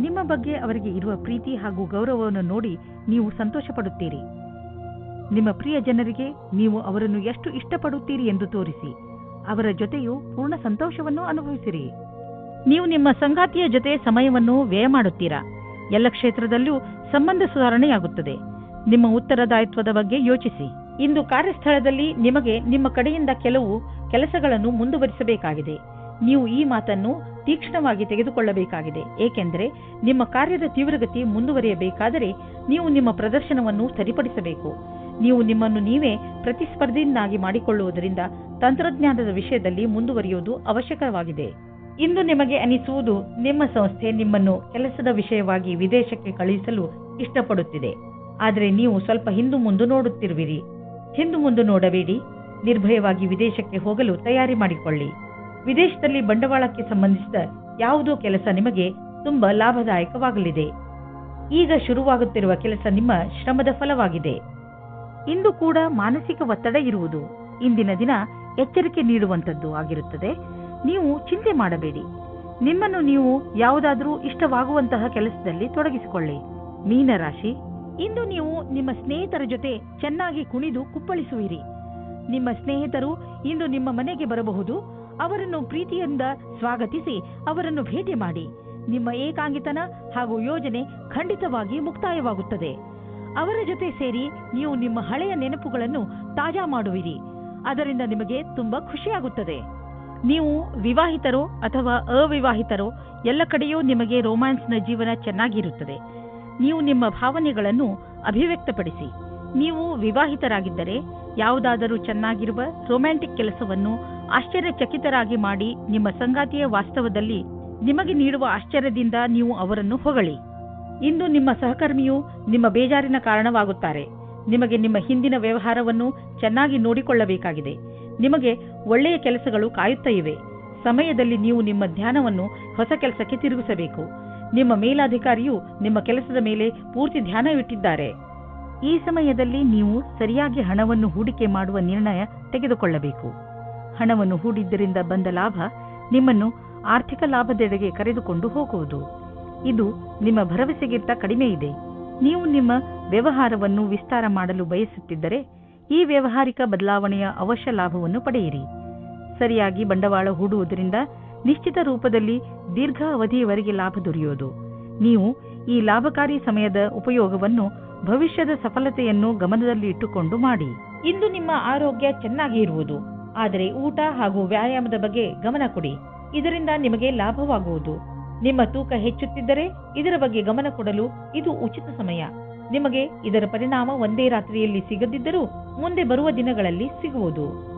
ನಿಮ್ಮ ಬಗ್ಗೆ ಅವರಿಗೆ ಇರುವ ಪ್ರೀತಿ ಹಾಗೂ ಗೌರವವನ್ನು ನೋಡಿ ನೀವು ಸಂತೋಷ ಪಡುತ್ತೀರಿ. ನಿಮ್ಮ ಪ್ರಿಯ ಜನರಿಗೆ ನೀವು ಅವರನ್ನು ಎಷ್ಟು ಇಷ್ಟಪಡುತ್ತೀರಿ ಎಂದು ತೋರಿಸಿ. ಅವರ ಜೊತೆಯೂ ಪೂರ್ಣ ಸಂತೋಷವನ್ನು ಅನುಭವಿಸಿರಿ. ನೀವು ನಿಮ್ಮ ಸಂಗಾತಿಯ ಜೊತೆ ಸಮಯವನ್ನು ವ್ಯಯ ಮಾಡುತ್ತೀರಾ. ಎಲ್ಲ ಕ್ಷೇತ್ರದಲ್ಲೂ ಸಂಬಂಧ ಸುಧಾರಣೆಯಾಗುತ್ತದೆ. ನಿಮ್ಮ ಉತ್ತರದಾಯಿತ್ವದ ಬಗ್ಗೆ ಯೋಚಿಸಿ. ಇಂದು ಕಾರ್ಯಸ್ಥಳದಲ್ಲಿ ನಿಮಗೆ ನಿಮ್ಮ ಕಡೆಯಿಂದ ಕೆಲವು ಕೆಲಸಗಳನ್ನು ಮುಂದುವರಿಸಬೇಕಾಗಿದೆ. ನೀವು ಈ ಮಾತನ್ನು ತೀಕ್ಷ್ಣವಾಗಿ ತೆಗೆದುಕೊಳ್ಳಬೇಕಾಗಿದೆ. ಏಕೆಂದರೆ ನಿಮ್ಮ ಕಾರ್ಯದ ತೀವ್ರಗತಿ ಮುಂದುವರಿಯಬೇಕಾದರೆ ನೀವು ನಿಮ್ಮ ಪ್ರದರ್ಶನವನ್ನು ಸರಿಪಡಿಸಬೇಕು. ನೀವು ನಿಮ್ಮನ್ನು ನೀವೇ ಪ್ರತಿಸ್ಪರ್ಧಿಯನ್ನಾಗಿ ಮಾಡಿಕೊಳ್ಳುವುದರಿಂದ ತಂತ್ರಜ್ಞಾನದ ವಿಷಯದಲ್ಲಿ ಮುಂದುವರಿಯುವುದು ಅವಶ್ಯಕವಾಗಿದೆ. ಇಂದು ನಿಮಗೆ ಅನಿಸುವುದು ನಿಮ್ಮ ಸಂಸ್ಥೆ ನಿಮ್ಮನ್ನು ಕೆಲಸದ ವಿಷಯವಾಗಿ ವಿದೇಶಕ್ಕೆ ಕಳುಹಿಸಲು ಇಷ್ಟಪಡುತ್ತಿದೆ. ಆದರೆ ನೀವು ಸ್ವಲ್ಪ ಹಿಂದು ಮುಂದೆ ನೋಡುತ್ತಿರುವಿರಿ. ಹಿಂದು ಮುಂದೆ ನೋಡಬೇಡಿ. ನಿರ್ಭಯವಾಗಿ ವಿದೇಶಕ್ಕೆ ಹೋಗಲು ತಯಾರಿ ಮಾಡಿಕೊಳ್ಳಿ. ವಿದೇಶದಲ್ಲಿ ಬಂಡವಾಳಕ್ಕೆ ಸಂಬಂಧಿಸಿದ ಯಾವುದೋ ಕೆಲಸ ನಿಮಗೆ ತುಂಬಾ ಲಾಭದಾಯಕವಾಗಲಿದೆ. ಈಗ ಶುರುವಾಗುತ್ತಿರುವ ಕೆಲಸ ನಿಮ್ಮ ಶ್ರಮದ ಫಲವಾಗಿದೆ. ಇಂದು ಕೂಡ ಮಾನಸಿಕ ಒತ್ತಡ ಇರುವುದು. ಇಂದಿನ ದಿನ ಎಚ್ಚರಿಕೆ ನೀಡುವಂತದ್ದು ಆಗಿರುತ್ತದೆ. ನೀವು ಚಿಂತೆ ಮಾಡಬೇಡಿ. ನಿಮ್ಮನ್ನು ನೀವು ಯಾವುದಾದರೂ ಇಷ್ಟವಾಗುವಂತಹ ಕೆಲಸದಲ್ಲಿ ತೊಡಗಿಸಿಕೊಳ್ಳಿ. ಮೀನರಾಶಿ, ಇಂದು ನೀವು ನಿಮ್ಮ ಸ್ನೇಹಿತರ ಜೊತೆ ಚೆನ್ನಾಗಿ ಕುಣಿದು ಕುಪ್ಪಳಿಸುವಿರಿ. ನಿಮ್ಮ ಸ್ನೇಹಿತರು ಇಂದು ನಿಮ್ಮ ಮನೆಗೆ ಬರಬಹುದು. ಅವರನ್ನು ಪ್ರೀತಿಯಿಂದ ಸ್ವಾಗತಿಸಿ ಅವರನ್ನು ಭೇಟಿ ಮಾಡಿ. ನಿಮ್ಮ ಏಕಾಂಗಿತನ ಹಾಗೂ ಯೋಜನೆ ಖಂಡಿತವಾಗಿ ಮುಕ್ತಾಯವಾಗುತ್ತದೆ. ಅವರ ಜೊತೆ ಸೇರಿ ನೀವು ನಿಮ್ಮ ಹಳೆಯ ನೆನಪುಗಳನ್ನು ತಾಜಾ ಮಾಡುವಿರಿ. ಅದರಿಂದ ನಿಮಗೆ ತುಂಬಾ ಖುಷಿಯಾಗುತ್ತದೆ. ನೀವು ವಿವಾಹಿತರೋ ಅಥವಾ ಅವಿವಾಹಿತರೋ ಎಲ್ಲ ಕಡೆಯೂ ನಿಮಗೆ ರೋಮ್ಯಾನ್ಸ್ನ ಜೀವನ ಚೆನ್ನಾಗಿರುತ್ತದೆ. ನೀವು ನಿಮ್ಮ ಭಾವನೆಗಳನ್ನು ಅಭಿವ್ಯಕ್ತಪಡಿಸಿ. ನೀವು ವಿವಾಹಿತರಾಗಿದ್ದರೆ ಯಾವುದಾದರೂ ಚೆನ್ನಾಗಿರುವ ರೊಮ್ಯಾಂಟಿಕ್ ಕೆಲಸವನ್ನು ಆಶ್ಚರ್ಯಚಕಿತರಾಗಿ ಮಾಡಿ ನಿಮ್ಮ ಸಂಗಾತಿಯ ವಾಸ್ತವದಲ್ಲಿ ನಿಮಗೆ ನೀಡುವ ಆಶ್ಚರ್ಯದಿಂದ ನೀವು ಅವರನ್ನು ಹೊಗಳಿ. ಇಂದು ನಿಮ್ಮ ಸಹಕರ್ಮಿಯು ನಿಮ್ಮ ಬೇಜಾರಿನ ಕಾರಣವಾಗುತ್ತಾರೆ. ನಿಮಗೆ ನಿಮ್ಮ ಹಿಂದಿನ ವ್ಯವಹಾರವನ್ನು ಚೆನ್ನಾಗಿ ನೋಡಿಕೊಳ್ಳಬೇಕಾಗಿದೆ. ನಿಮಗೆ ಒಳ್ಳೆಯ ಕೆಲಸಗಳು ಕಾಯುತ್ತಾ ಇವೆ. ಸಮಯದಲ್ಲಿ ನೀವು ನಿಮ್ಮ ಧ್ಯಾನವನ್ನು ಹೊಸ ಕೆಲಸಕ್ಕೆ ತಿರುಗಿಸಬೇಕು. ನಿಮ್ಮ ಮೇಲಾಧಿಕಾರಿಯು ನಿಮ್ಮ ಕೆಲಸದ ಮೇಲೆ ಪೂರ್ತಿ ಧ್ಯಾನವಿಟ್ಟಿದ್ದಾರೆ. ಈ ಸಮಯದಲ್ಲಿ ನೀವು ಸರಿಯಾಗಿ ಹಣವನ್ನು ಹೂಡಿಕೆ ಮಾಡುವ ನಿರ್ಣಯ ತೆಗೆದುಕೊಳ್ಳಬೇಕು. ಹಣವನ್ನು ಹೂಡಿದ್ದರಿಂದ ಬಂದ ಲಾಭ ನಿಮ್ಮನ್ನು ಆರ್ಥಿಕ ಲಾಭದೆಡೆಗೆ ಕರೆದುಕೊಂಡು ಹೋಗುವುದು. ಇದು ನಿಮ್ಮ ಭರವಸೆಗಿಂತ ಕಡಿಮೆ ಇದೆ. ನೀವು ನಿಮ್ಮ ವ್ಯವಹಾರವನ್ನು ವಿಸ್ತಾರ ಮಾಡಲು ಬಯಸುತ್ತಿದ್ದರೆ ಈ ವ್ಯಾವಹಾರಿಕ ಬದಲಾವಣೆಯ ಅವಶ್ಯ ಲಾಭವನ್ನು ಪಡೆಯಿರಿ. ಸರಿಯಾಗಿ ಬಂಡವಾಳ ಹೂಡುವುದರಿಂದ ನಿಶ್ಚಿತ ರೂಪದಲ್ಲಿ ದೀರ್ಘ ಅವಧಿಯವರೆಗೆ ಲಾಭ ದೊರೆಯುವುದು. ನೀವು ಈ ಲಾಭಕಾರಿ ಸಮಯದ ಉಪಯೋಗವನ್ನು ಭವಿಷ್ಯದ ಸಫಲತೆಯನ್ನು ಗಮನದಲ್ಲಿ ಇಟ್ಟುಕೊಂಡು ಮಾಡಿ. ಇಂದು ನಿಮ್ಮ ಆರೋಗ್ಯ ಚೆನ್ನಾಗಿ ಇರುವುದು. ಆದರೆ ಊಟ ಹಾಗೂ ವ್ಯಾಯಾಮದ ಬಗ್ಗೆ ಗಮನ ಕೊಡಿ. ಇದರಿಂದ ನಿಮಗೆ ಲಾಭವಾಗುವುದು. ನಿಮ್ಮ ತೂಕ ಹೆಚ್ಚುತ್ತಿದ್ದರೆ ಇದರ ಬಗ್ಗೆ ಗಮನ ಕೊಡಲು ಇದು ಉಚಿತ ಸಮಯ. ನಿಮಗೆ ಇದರ ಪರಿಣಾಮ ಒಂದೇ ರಾತ್ರಿಯಲ್ಲಿ ಸಿಗದಿದ್ದರೂ ಮುಂದೆ ಬರುವ ದಿನಗಳಲ್ಲಿ ಸಿಗುವುದು.